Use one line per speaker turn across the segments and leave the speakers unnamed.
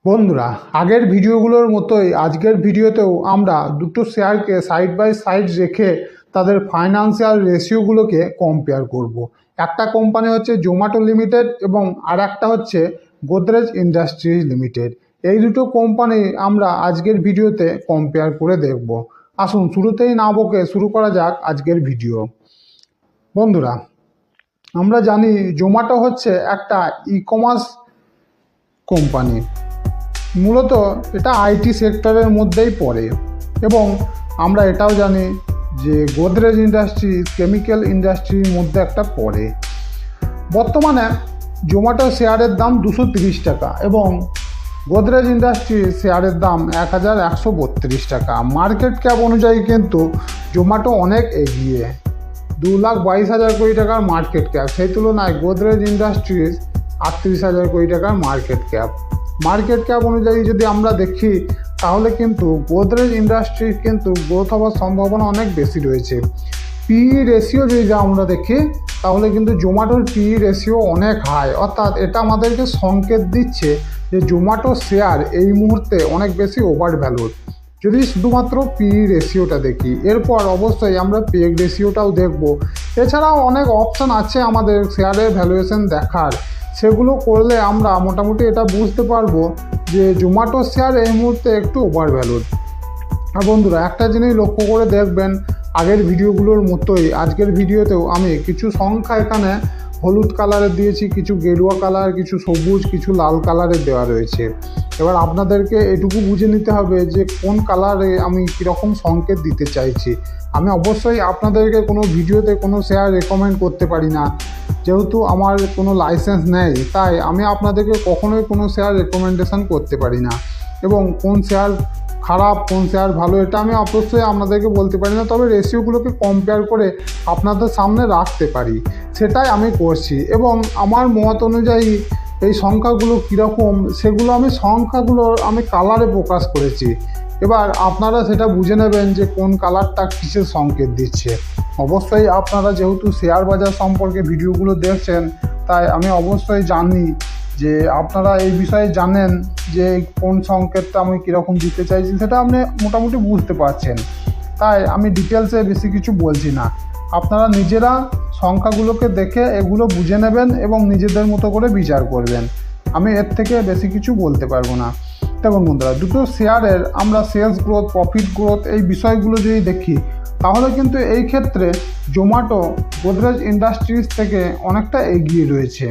বন্ধুরা, আগের ভিডিওগুলোর মতোই আজকের ভিডিওতেও আমরা দুটো শেয়ারকে সাইড বাই সাইড রেখে তাদের ফাইন্যান্সিয়াল রেশিওগুলোকে কম্পেয়ার করব। একটা কোম্পানি হচ্ছে জোম্যাটো লিমিটেড এবং আর একটা হচ্ছে গোদরেজ ইন্ডাস্ট্রিজ লিমিটেড। এই দুটো কোম্পানি আমরা আজকের ভিডিওতে কম্পেয়ার করে দেখব। আসুন শুরুতেই না বকে শুরু করা যাক আজকের ভিডিও। বন্ধুরা, আমরা জানি জোম্যাটো হচ্ছে একটা ই কমার্স কোম্পানি। মূলত এটা আইটি সেক্টরের মধ্যেই পড়ে এবং আমরা এটাও জানি যে গোদরেজ ইন্ডাস্ট্রি কেমিক্যাল ইন্ডাস্ট্রির মধ্যে একটা পড়ে। বর্তমানে জোম্যাটো শেয়ারের দাম 230 টাকা এবং গোদরেজ ইন্ডাস্ট্রির শেয়ারের দাম 1132 টাকা। মার্কেট ক্যাপ অনুযায়ী কিন্তু জোম্যাটো অনেক এগিয়ে, 2,22,000 কোটি টাকার মার্কেট ক্যাপ। সেই তুলনায় গোদরেজ ইন্ডাস্ট্রিজ 38,000 কোটি টাকার মার্কেট ক্যাপ অনুযায়ী যদি আমরা দেখি তাহলে কিন্তু গোদরেজ ইন্ডাস্ট্রির কিন্তু গ্রোথ হওয়ার সম্ভাবনা অনেক বেশি রয়েছে। পিই রেশিও যদি আমরা দেখি তাহলে কিন্তু জোম্যাটোর পিই রেশিও অনেক হাই, অর্থাৎ এটা আমাদেরকে সংকেত দিচ্ছে যে জোম্যাটো শেয়ার এই মুহূর্তে অনেক বেশি ওভার ভ্যালুড। যদি শুধুমাত্র পিই রেশিওটা দেখি, এরপর অবশ্যই আমরা পেগ রেশিওটাও দেখব। এছাড়াও অনেক অপশান আছে আমাদের শেয়ারের ভ্যালুয়েশন দেখার, সেগুলো করলে আমরা মোটামুটি এটা বুঝতে পারবো যে জোম্যাটো শেয়ার এই মুহূর্তে একটু ওভার ভ্যালুড। আর বন্ধুরা, একটা জিনিস লক্ষ্য করে দেখবেন, আগের ভিডিওগুলোর মতোই আজকের ভিডিওতেও আমি কিছু সংখ্যা এখানে হলুদ কালারের দিয়েছি, কিছু গেরুয়া কালার, কিছু সবুজ, কিছু লাল কালারের দেওয়া রয়েছে। এবার আপনাদেরকে এটুকু বুঝে নিতে হবে যে কোন কালারে আমি কীরকম সংকেত দিতে চাইছি। আমি অবশ্যই আপনাদেরকে কোনো ভিডিওতে কোনো শেয়ার রেকমেন্ড করতে পারি না, যেহেতু আমার কোনো লাইসেন্স নেই, তাই আমি আপনাদেরকে কখনোই কোনো শেয়ার রেকমেন্ডেশন করতে পারি না। এবং কোন শেয়ার খারাপ কোন শেয়ার ভালো এটা আমি অবশ্যই আপনাদেরকে বলতে পারি না, তবে রেশিওগুলোকে কম্পেয়ার করে আপনাদের সামনে রাখতে পারি, সেটাই আমি করছি। এবং আমার মত অনুযায়ী এই সংখ্যাগুলো কীরকম সেগুলো আমি কালারে প্রকাশ করেছি। এবার আপনারা সেটা বুঝে নেবেন যে কোন কালারটা কিসের সংকেত দিচ্ছে। অবশ্যই আপনারা যেহেতু শেয়ার বাজার সম্পর্কে ভিডিওগুলো দেখছেন, তাই আমি অবশ্যই জানি যে আপনারা এই বিষয়ে জানেন যে কোন সংকেতটা আমি কীরকম দিতে চাইছি, সেটা আপনি মোটামুটি বুঝতে পারছেন। তাই আমি ডিটেলসে বেশি কিছু বলছি না, আপনারা নিজেরা সংখ্যাগুলোকে দেখে এগুলো বুঝে নেবেন এবং নিজেদের মতো করে বিচার করবেন। আমি এর থেকে বেশি কিছু বলতে পারবো না। দেখুন বন্ধুরা, দুটো শেয়ারের আমরা সেলস গ্রোথ, প্রফিট গ্রোথ এই বিষয়গুলো যদি দেখি তাহলে কিন্তু এই ক্ষেত্রে জোম্যাটো গোদরেজ ইন্ডাস্ট্রিজ থেকে অনেকটা এগিয়ে রয়েছে।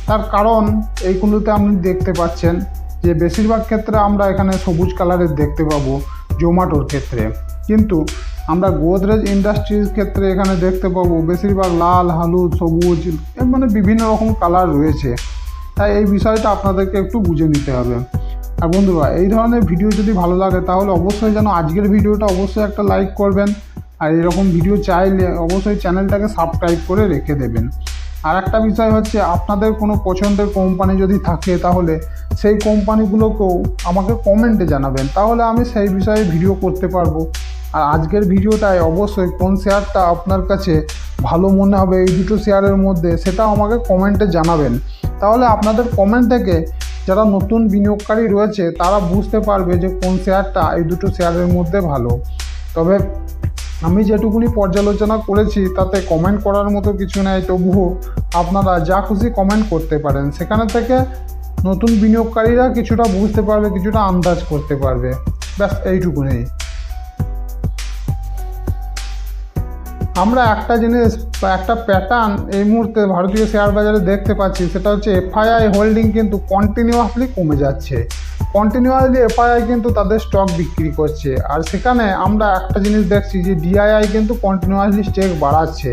তার কারণ এইগুলোতে আপনি দেখতে পাচ্ছেন যে বেশিরভাগ ক্ষেত্রে আমরা এখানে সবুজ কালারের দেখতে পাবো জোম্যাটোর ক্ষেত্রে, কিন্তু আমরা গোদরেজ ইন্ডাস্ট্রিজ ক্ষেত্রে এখানে দেখতে পাবো বেশিরভাগ লাল, হলুদ, সবুজ, মানে বিভিন্ন রকম কালার রয়েছে। তাই এই বিষয়টা আপনাদেরকে একটু বুঝে নিতে হবে। আর বন্ধুরা, এই ধরনের ভিডিও যদি ভালো লাগে তাহলে অবশ্যই যেন আজকের ভিডিওটা অবশ্যই একটা লাইক করবেন, আর এরকম ভিডিও চাইলে অবশ্যই চ্যানেলটাকে সাবস্ক্রাইব করে রেখে দেবেন। আর একটা বিষয় হচ্ছে, আপনাদের কোনো পছন্দের কোম্পানি যদি থাকে তাহলে সেই কোম্পানিগুলোকেও আমাকে কমেন্টে জানাবেন, তাহলে আমি সেই বিষয়ে ভিডিও করতে পারবো। আর আজকের ভিডিওটায় অবশ্যই কোন শেয়ারটা আপনার কাছে ভালো মনে হবে এই দুটো শেয়ারের মধ্যে, সেটাও আমাকে কমেন্টে জানাবেন। তাহলে আপনাদের কমেন্ট থেকে যারা নতুন বিনিয়োগকারী রয়েছে তারা বুঝতে পারবে যে কোন শেয়ারটা এই দুটো শেয়ারের মধ্যে ভালো। তবে আমি যেটুকুনি পর্যালোচনা করেছি তাতে কমেন্ট করার মতো কিছু নেই, তবুও আপনারা যা খুশি কমেন্ট করতে পারেন, সেখানে থেকে নতুন বিনিয়োগকারীরা কিছুটা বুঝতে পারবে, কিছুটা আন্দাজ করতে পারবে। ব্যাস এইটুকুনি। আমরা একটা জিনিস বা একটা প্যাটার্ন এই মুহূর্তে ভারতীয় শেয়ার বাজারে দেখতে পাচ্ছি, সেটা হচ্ছে এফআইআই হোল্ডিং কিন্তু কন্টিনিউয়াসলি কমে যাচ্ছে। কন্টিনিউয়াসলি এফআইআই কিন্তু তাদের স্টক বিক্রি করছে, আর সেখানে আমরা একটা জিনিস দেখছি যে ডিআইআই কিন্তু কন্টিনিউয়াসলি স্টেক বাড়াচ্ছে।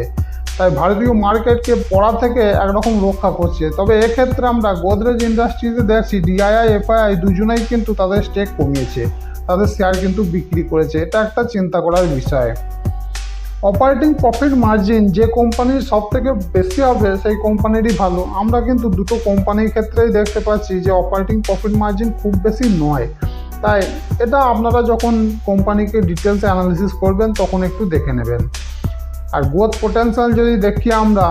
তাই ভারতীয় মার্কেটকে পড়া থেকে একরকম রক্ষা করছে। তবে এক্ষেত্রে আমরা গোদরেজ ইন্ডাস্ট্রিতে দেখছি ডিআইআই এফআইআই দুজনেই কিন্তু তাদের স্টেক কমিয়েছে, তাদের শেয়ার কিন্তু বিক্রি করেছে। এটা একটা চিন্তা করার বিষয়। অপারেটিং প্রফিট মার্জিন যে কোম্পানির সবথেকে বেশি হবে সেই কোম্পানিরই ভালো। আমরা কিন্তু দুটো কোম্পানির ক্ষেত্রেই দেখতে পাচ্ছি যে অপারেটিং প্রফিট মার্জিন খুব বেশি নয়। তাই এটা আপনারা যখন কোম্পানিকে ডিটেলসে অ্যানালিসিস করবেন তখন একটু দেখে নেবেন। আর গ্রোথ পোটেনশিয়াল যদি দেখি আমরা,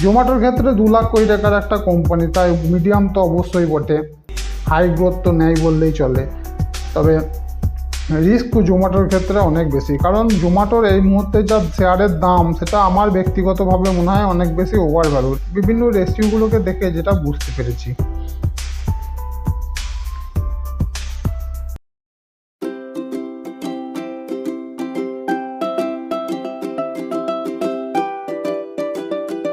জোম্যাটোর ক্ষেত্রে 2 লাখ কোটি টাকার একটা কোম্পানি, তাই মিডিয়াম তো অবশ্যই বটে। হাই গ্রোথ তো নেই বললেই চলে। তবে রিস্ক জোম্যাটোর ক্ষেত্রে অনেক বেশি, কারণ জোম্যাটোর এই মুহূর্তে যা শেয়ারের দাম সেটা আমার ব্যক্তিগতভাবে মনে হয় অনেক বেশি ওভার ভ্যালু, বিভিন্ন রেশিওগুলোকে দেখে যেটা বুঝতে পেরেছি।